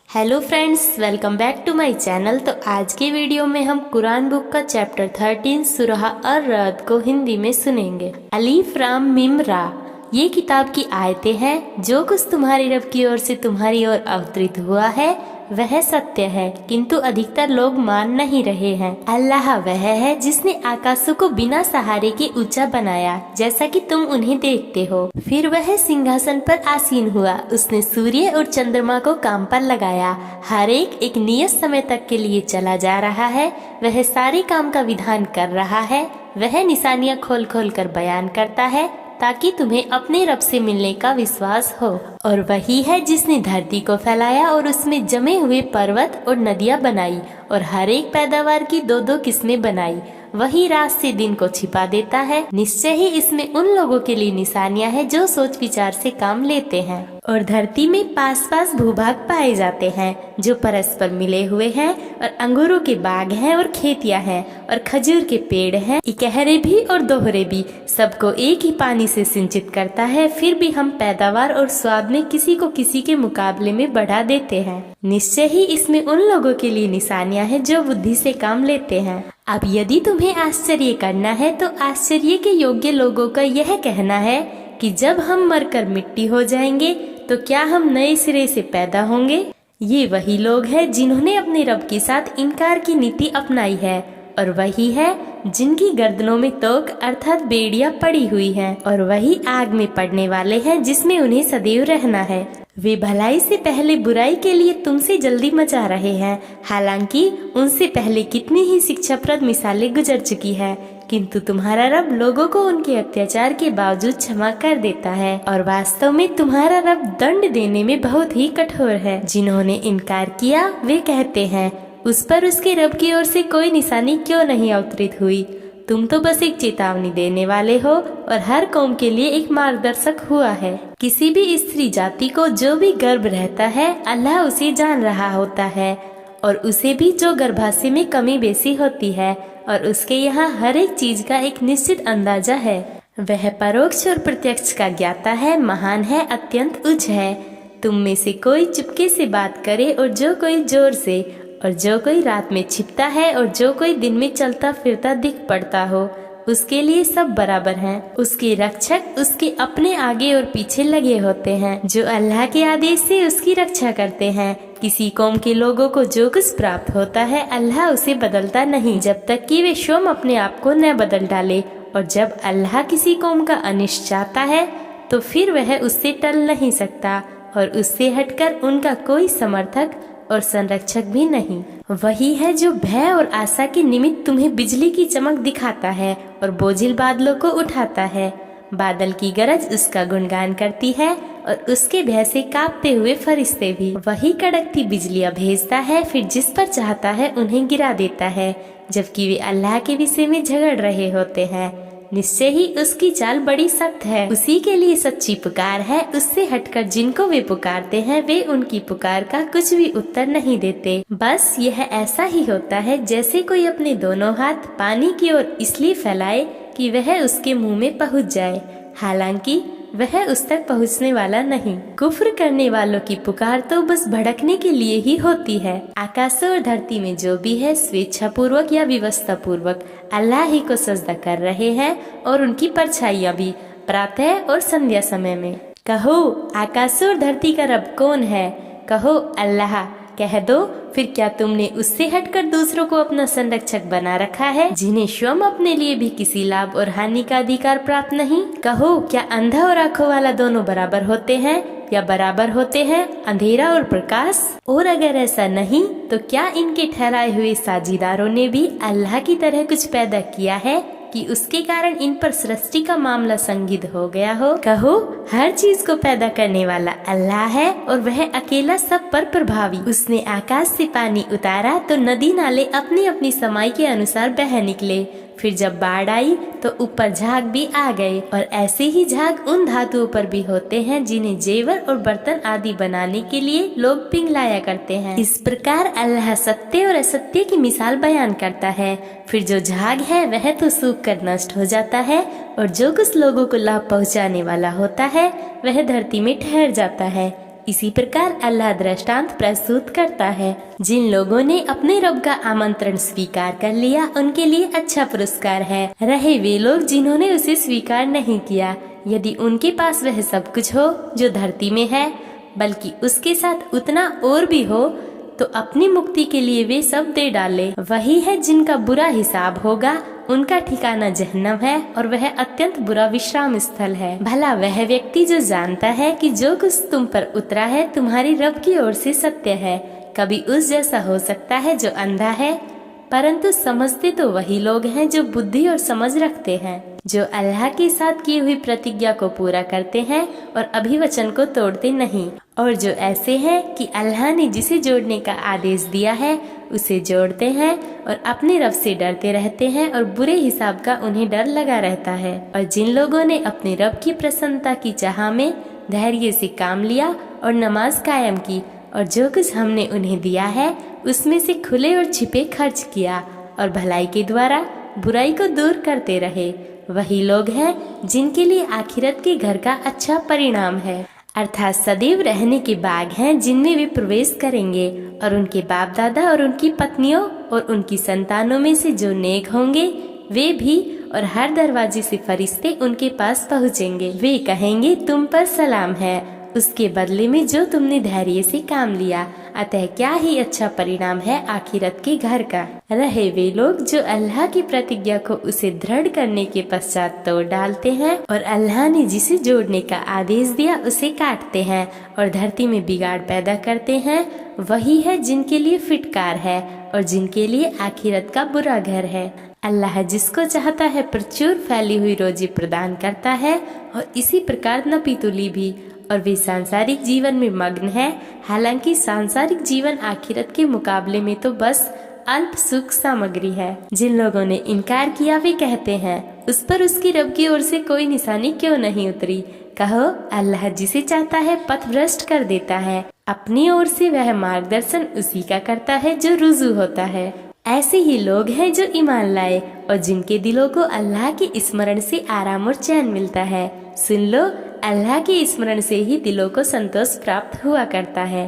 Hello friends, welcome back to my channel. तो आज के वीडियो में हम कुरान बुक का चैप्टर 13 सूरह अर-रअद को हिंदी में सुनेंगे। अलीफ राम मीम रा, ये किताब की आयतें हैं। जो कुछ तुम्हारी रब की ओर से तुम्हारी ओर अवतरित हुआ है वह सत्य है, किंतु अधिकतर लोग मान नहीं रहे हैं। अल्लाह वह है जिसने आकाशों को बिना सहारे के ऊंचा बनाया, जैसा कि तुम उन्हें देखते हो। फिर वह सिंहासन पर आसीन हुआ। उसने सूर्य और चंद्रमा को काम पर लगाया। हर एक नियत समय तक के लिए चला जा रहा है। वह सारे काम का विधान कर रहा है। वह निशानियां खोल खोल कर बयान करता है ताकि तुम्हें अपने रब से मिलने का विश्वास हो। और वही है जिसने धरती को फैलाया और उसमें जमे हुए पर्वत और नदियां बनाई और हर एक पैदावार की दो दो किस्में बनाई। वही रात से दिन को छिपा देता है। निश्चय ही इसमें उन लोगों के लिए निशानियां हैं जो सोच विचार से काम लेते हैं। और धरती में पास पास भूभाग पाए जाते हैं जो परस्पर मिले हुए हैं, और अंगूरों के बाग हैं और खेतियां हैं और खजूर के पेड़ हैं। इकहरे भी और दोहरे भी, सबको एक ही पानी से सिंचित करता है। फिर भी हम पैदावार और स्वाद में किसी को किसी के मुकाबले में बढ़ा देते हैं। निश्चय ही इसमें उन लोगों के लिए निशानियां हैं जो बुद्धि से काम लेते हैं। अब यदि तुम्हें आश्चर्य करना है तो आश्चर्य के योग्य लोगों का यह कहना है कि जब हम मरकर मिट्टी हो जाएंगे तो क्या हम नए सिरे से पैदा होंगे। ये वही लोग हैं जिन्होंने अपने रब के साथ इनकार की नीति अपनाई है, और वही है जिनकी गर्दनों में तोक अर्थात बेड़ियां पड़ी हुई हैं, और वही आग में पड़ने वाले हैं जिसमें उन्हें सदैव रहना है। वे भलाई से पहले बुराई के लिए तुमसे जल्दी मचा रहे हैं, हालांकि उनसे पहले कितनी ही शिक्षाप्रद मिसालें गुजर चुकी है, किंतु तुम्हारा रब लोगों को उनके अत्याचार के बावजूद क्षमा कर देता है। और वास्तव में तुम्हारा रब दंड देने में बहुत ही कठोर है। जिन्होंने इनकार किया वे कहते हैं, उस पर उसके रब की ओर से कोई निशानी क्यों नहीं अवतरित हुई। तुम तो बस एक चेतावनी देने वाले हो और हर कौम के लिए एक मार्गदर्शक हुआ है। किसी भी स्त्री जाति को जो भी गर्भ रहता है अल्लाह उसे जान रहा होता है, और उसे भी जो गर्भाशय में कमी बेसी होती है, और उसके यहाँ हर एक चीज का एक निश्चित अंदाजा है। वह परोक्ष और प्रत्यक्ष का ज्ञाता है, महान है, अत्यंत उच्च है। तुम में से कोई चुपके से बात करे और जो कोई जोर से, और जो कोई रात में छिपता है और जो कोई दिन में चलता फिरता दिख पड़ता हो, उसके लिए सब बराबर हैं। उसके रक्षक उसके अपने आगे और पीछे लगे होते हैं, जो अल्लाह के आदेश से उसकी रक्षा करते हैं। किसी कौम के लोगों को जो कुछ प्राप्त होता है अल्लाह उसे बदलता नहीं, जब तक कि वे स्वयं अपने आप को न बदल डाले। और जब अल्लाह किसी कौम का अनिष्ट चाहता है तो फिर वह उससे टल नहीं सकता, और उससे हटकर उनका कोई समर्थक और संरक्षक भी नहीं। वही है जो भय और आशा के निमित्त तुम्हें बिजली की चमक दिखाता है और बोझिल बादलों को उठाता है। बादल की गरज उसका गुणगान करती है और उसके भय से कांपते हुए फरिश्ते भी। वही कड़कती बिजलियां भेजता है, फिर जिस पर चाहता है उन्हें गिरा देता है, जबकि वे अल्लाह के विषय में झगड़ रहे होते हैं। निश्चय ही उसकी चाल बड़ी सख्त है। उसी के लिए सच्ची पुकार है। उससे हटकर जिनको वे पुकारते हैं वे उनकी पुकार का कुछ भी उत्तर नहीं देते। बस यह ऐसा ही होता है जैसे कोई अपने दोनों हाथ पानी की ओर इसलिए फैलाए कि वह उसके मुंह में पहुंच जाए, हालांकि वह उस तक पहुंचने वाला नहीं। कुफ्र करने वालों की पुकार तो बस भड़कने के लिए ही होती है। आकाशों और धरती में जो भी है स्वेच्छा पूर्वक या व्यवस्था पूर्वक अल्लाह ही को सजदा कर रहे हैं, और उनकी परछाइयां भी प्रातः और संध्या समय में। कहो, आकाशों और धरती का रब कौन है? कहो, अल्लाह। कह दो, फिर क्या तुमने उससे हटकर दूसरों को अपना संरक्षक बना रखा है, जिन्हें स्वयं अपने लिए भी किसी लाभ और हानि का अधिकार प्राप्त नहीं? कहो, क्या अंधा और आंखों वाला दोनों बराबर होते हैं, या बराबर होते हैं अंधेरा और प्रकाश? और अगर ऐसा नहीं तो क्या इनके ठहराए हुए साझीदारों ने भी अल्लाह की तरह कुछ पैदा किया है कि उसके कारण इन पर सृष्टि का मामला संगीत हो गया हो? कहो, हर चीज को पैदा करने वाला अल्लाह है, और वह अकेला सब पर प्रभावी। उसने आकाश से पानी उतारा तो नदी नाले अपनी अपनी समाई के अनुसार बह निकले। फिर जब बाढ़ आई तो ऊपर झाग भी आ गए, और ऐसे ही झाग उन धातुओं पर भी होते हैं जिन्हें जेवर और बर्तन आदि बनाने के लिए लोग पिघलाया करते हैं। इस प्रकार अल्लाह सत्य और असत्य की मिसाल बयान करता है। फिर जो झाग है वह तो सूख कर नष्ट हो जाता है, और जो कुछ लोगों को लाभ पहुंचाने वाला होता है वह धरती में ठहर जाता है। इसी प्रकार अल्लाह दृष्टांत प्रस्तुत करता है, जिन लोगों ने अपने रब का आमंत्रण स्वीकार कर लिया उनके लिए अच्छा पुरस्कार है। रहे वे लोग जिन्होंने उसे स्वीकार नहीं किया, यदि उनके पास वह सब कुछ हो जो धरती में है, बल्कि उसके साथ उतना और भी हो, तो अपनी मुक्ति के लिए वे सब दे डाले। वही है जिनका बुरा हिसाब होगा, उनका ठिकाना जहन्नम है और वह अत्यंत बुरा विश्राम स्थल है। भला वह व्यक्ति जो जानता है कि जो कुछ तुम पर उतरा है तुम्हारी रब की ओर से सत्य है, कभी उस जैसा हो सकता है जो अंधा है? परंतु समझते तो वही लोग हैं जो बुद्धि और समझ रखते हैं, जो अल्लाह के साथ की हुई प्रतिज्ञा को पूरा करते हैं और अभिवचन को तोड़ते नहीं, और जो ऐसे हैं कि अल्लाह ने जिसे जोड़ने का आदेश दिया है उसे जोड़ते हैं और अपने रब से डरते रहते हैं और बुरे हिसाब का उन्हें डर लगा रहता है। और जिन लोगों ने अपने रब की प्रसन्नता की चाह में धैर्य से काम लिया और नमाज कायम की और जो कुछ हमने उन्हें दिया है उसमें से खुले और छिपे खर्च किया और भलाई के द्वारा बुराई को दूर करते रहे, वही लोग हैं जिनके लिए आखिरत के घर का अच्छा परिणाम है, अर्थात सदैव रहने के बाग हैं जिनमें वे प्रवेश करेंगे। और उनके बाप दादा और उनकी पत्नियों और उनकी संतानों में से जो नेक होंगे वे भी, और हर दरवाजे से फरिश्ते उनके पास पहुँचेंगे। वे कहेंगे तुम पर सलाम है, उसके बदले में जो तुमने धैर्य से काम लिया, अतः क्या ही अच्छा परिणाम है आखिरत के घर का। रहे वे लोग जो अल्लाह की प्रतिज्ञा को उसे दृढ़ करने के पश्चात तोड़ डालते हैं और अल्लाह ने जिसे जोड़ने का आदेश दिया उसे काटते हैं और धरती में बिगाड़ पैदा करते हैं, वही है जिनके लिए फिटकार है और जिनके लिए आखिरत का बुरा घर है। अल्लाह जिसको चाहता है प्रचुर फैली हुई रोजी प्रदान करता है और इसी प्रकार नपीतुली भी, और वे सांसारिक जीवन में मग्न है। हालांकि सांसारिक जीवन आखिरत के मुकाबले में तो बस अल्प सुख सामग्री है। जिन लोगों ने इनकार किया वे कहते हैं उस पर उसकी रब की ओर से कोई निशानी क्यों नहीं उतरी। कहो अल्लाह जिसे चाहता है पथभ्रष्ट कर देता है, अपनी ओर से वह मार्गदर्शन उसी का करता है जो रुजू होता है। ऐसे ही लोग हैं जो ईमान लाए और जिनके दिलों को अल्लाह के स्मरण से आराम और चैन मिलता है। सुन लो, अल्लाह के स्मरण से ही दिलों को संतोष प्राप्त हुआ करता है।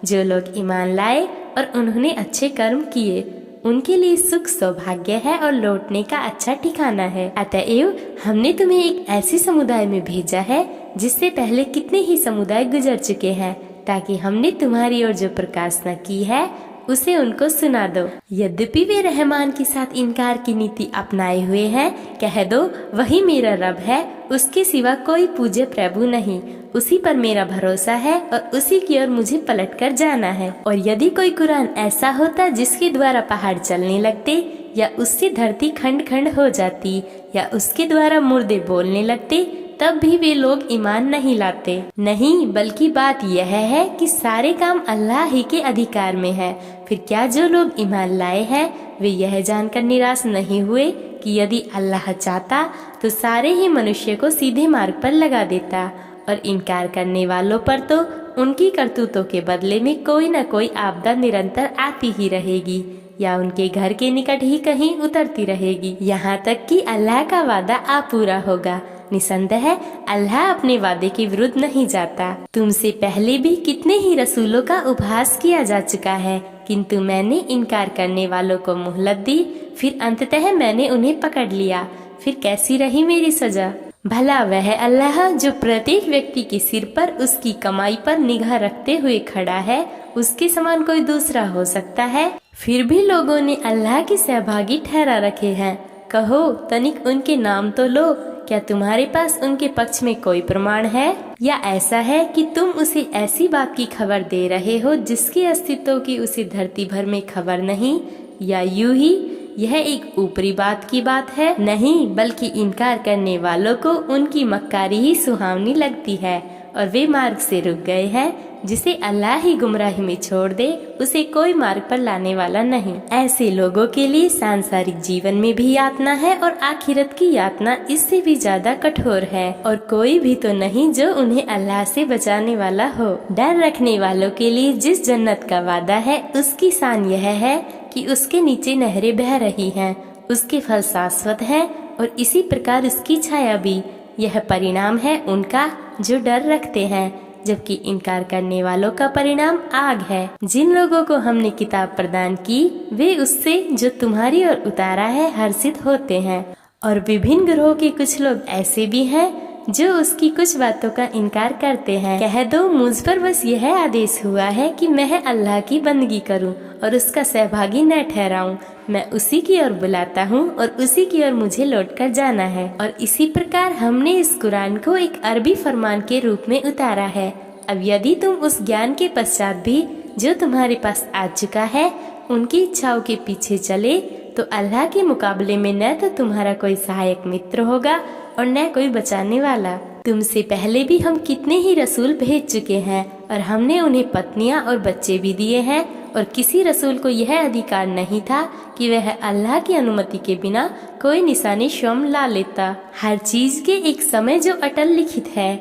जो लोग ईमान लाए और उन्होंने अच्छे कर्म किए उनके लिए सुख सौभाग्य है और लौटने का अच्छा ठिकाना है। अतएव हमने तुम्हें एक ऐसे समुदाय में भेजा है जिससे पहले कितने ही समुदाय गुजर चुके हैं, ताकि हमने तुम्हारी ओर जो प्रकाशना की है उसे उनको सुना दो। यद्यपि वे रहमान के साथ इनकार की नीति अपनाए हुए हैं, कह दो वही मेरा रब है, उसके सिवा कोई पूज्य प्रभु नहीं, उसी पर मेरा भरोसा है और उसी की ओर मुझे पलट कर जाना है। और यदि कोई कुरान ऐसा होता जिसके द्वारा पहाड़ चलने लगते या उससे धरती खंड खंड हो जाती या उसके द्वारा मुर्दे बोलने लगते, तब भी वे लोग ईमान नहीं लाते। नहीं, बल्कि बात यह है कि सारे काम अल्लाह ही के अधिकार में है। फिर क्या जो लोग ईमान लाए हैं वे यह जानकर निराश नहीं हुए कि यदि अल्लाह चाहता तो सारे ही मनुष्य को सीधे मार्ग पर लगा देता, और इनकार करने वालों पर तो उनकी करतूतों के बदले में कोई न कोई आपदा निरंतर आती ही रहेगी या उनके घर के निकट ही कहीं उतरती रहेगी, यहाँ तक कि अल्लाह का वादा आ पूरा होगा। निसंदेह अल्लाह अपने वादे के विरुद्ध नहीं जाता। तुमसे पहले भी कितने ही रसूलों का उपहास किया जा चुका है, किंतु मैंने इनकार करने वालों को मोहलत दी, फिर अंततः मैंने उन्हें पकड़ लिया। फिर कैसी रही मेरी सजा। भला वह अल्लाह जो प्रत्येक व्यक्ति के सिर पर उसकी कमाई पर निगाह रखते हुए खड़ा है, उसके समान कोई दूसरा हो सकता है? फिर भी लोगों ने अल्लाह के सहभागी ठहरा रखे हैं। कहो तनिक उनके नाम तो लो, क्या तुम्हारे पास उनके पक्ष में कोई प्रमाण है? या ऐसा है कि तुम उसे ऐसी बात की खबर दे रहे हो जिसके अस्तित्व की उसे धरती भर में खबर नहीं? या यूं ही यह एक ऊपरी बात की बात है? नहीं, बल्कि इनकार करने वालों को उनकी मक्कारी ही सुहावनी लगती है और वे मार्ग से रुक गए हैं। जिसे अल्लाह ही गुमराही में छोड़ दे उसे कोई मार्ग पर लाने वाला नहीं। ऐसे लोगों के लिए सांसारिक जीवन में भी यातना है और आखिरत की यातना इससे भी ज्यादा कठोर है, और कोई भी तो नहीं जो उन्हें अल्लाह से बचाने वाला हो। डर रखने वालों के लिए जिस जन्नत का वादा है उसकी शान यह है कि उसके नीचे नहरें बह रही हैं, उसके फल शाश्वत हैं और इसी प्रकार उसकी छाया भी। यह परिणाम है उनका जो डर रखते हैं। जबकि इनकार करने वालों का परिणाम आग है। जिन लोगों को हमने किताब प्रदान की वे उससे जो तुम्हारी ओर उतारा है हर्षित होते हैं। और विभिन्न ग्रोह के कुछ लोग ऐसे भी हैं जो उसकी कुछ बातों का इनकार करते हैं। कह दो, मुझ पर बस यह आदेश हुआ है कि मैं अल्लाह की बंदगी करूं और उसका सहभागी न ठहराऊं। मैं उसी की ओर बुलाता हूं और उसी की ओर मुझे लौटकर जाना है। और इसी प्रकार हमने इस कुरान को एक अरबी फरमान के रूप में उतारा है। अब यदि तुम उस ज्ञान के पश्चात भी जो तुम्हारे पास आ चुका है उनकी इच्छाओं के पीछे चले तो अल्लाह के मुकाबले में न तो तुम्हारा कोई सहायक मित्र होगा और न कोई बचाने वाला। तुमसे पहले भी हम कितने ही रसूल भेज चुके हैं और हमने उन्हें पत्नियां और बच्चे भी दिए हैं और किसी रसूल को यह अधिकार नहीं था कि वह अल्लाह की अनुमति के बिना कोई निशानी स्वयं ला लेता। हर चीज के एक समय जो अटल लिखित है।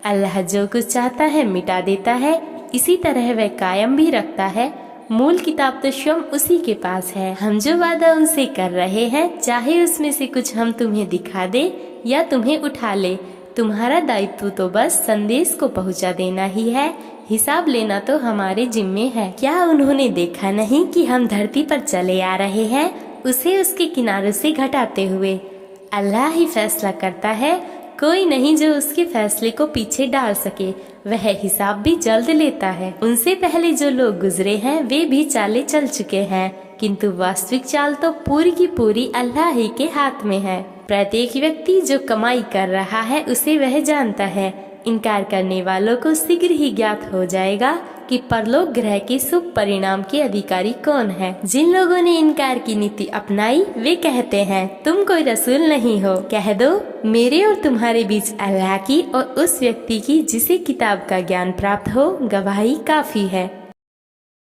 अल्लाह जो कुछ चाहता है मिटा देता है, इसी तरह वह कायम भी रखता है। मूल किताब तो स्वयं उसी के पास है। हम जो वादा उनसे कर रहे हैं, चाहे उसमें से कुछ हम तुम्हें दिखा दे या तुम्हें उठा ले, तुम्हारा दायित्व तो बस संदेश को पहुंचा देना ही है। हिसाब लेना तो हमारे जिम्मे है। क्या उन्होंने देखा नहीं कि हम धरती पर चले आ रहे हैं, उसे उसके किनारों से घटाते हुए? अल्लाह ही फैसला करता है, कोई नहीं जो उसके फैसले को पीछे डाल सके। वह हिसाब भी जल्द लेता है। उनसे पहले जो लोग गुजरे हैं वे भी चाले चल चुके हैं, किंतु वास्तविक चाल तो पूरी की पूरी अल्लाह ही के हाथ में है। प्रत्येक व्यक्ति जो कमाई कर रहा है उसे वह जानता है। इनकार करने वालों को शीघ्र ही ज्ञात हो जाएगा कि परलोक ग्रह के शुभ परिणाम के अधिकारी कौन है। जिन लोगों ने इनकार की नीति अपनाई वे कहते हैं तुम कोई रसूल नहीं हो। कह दो, मेरे और तुम्हारे बीच अल्लाह की और उस व्यक्ति की जिसे किताब का ज्ञान प्राप्त हो गवाही काफी है।